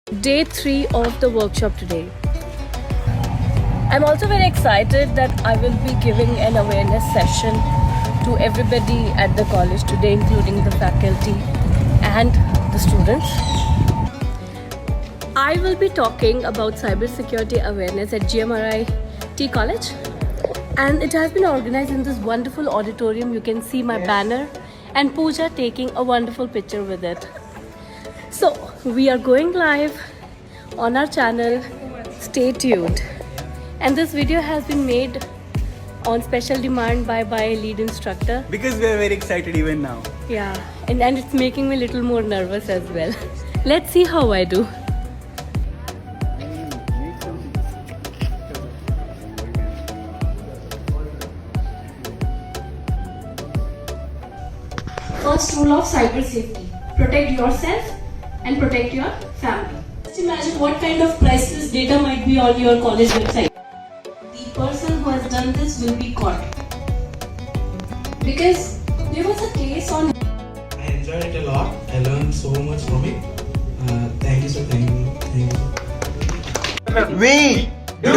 Day 3 of the workshop today. I'm also very excited that I will be giving an awareness session to everybody at the college today, including the faculty and the students. I will be talking about cybersecurity awareness at GMRIT college, and it has been organized in this wonderful auditorium. You can see my banner and Pooja taking a wonderful picture with it. So we are going live on our channel. Stay tuned. And this video has been made on special demand by lead instructor. Because we are very excited even now. Yeah, and it's making me a little more nervous as well. Let's see how I do. First rule of cyber safety: protect yourself and protect your family. Just imagine what kind of priceless data might be on your college website. The person who has done this will be caught. Because there was a case on. I enjoyed it a lot. I learned so much from it. Thank you, sir. Thank you. We do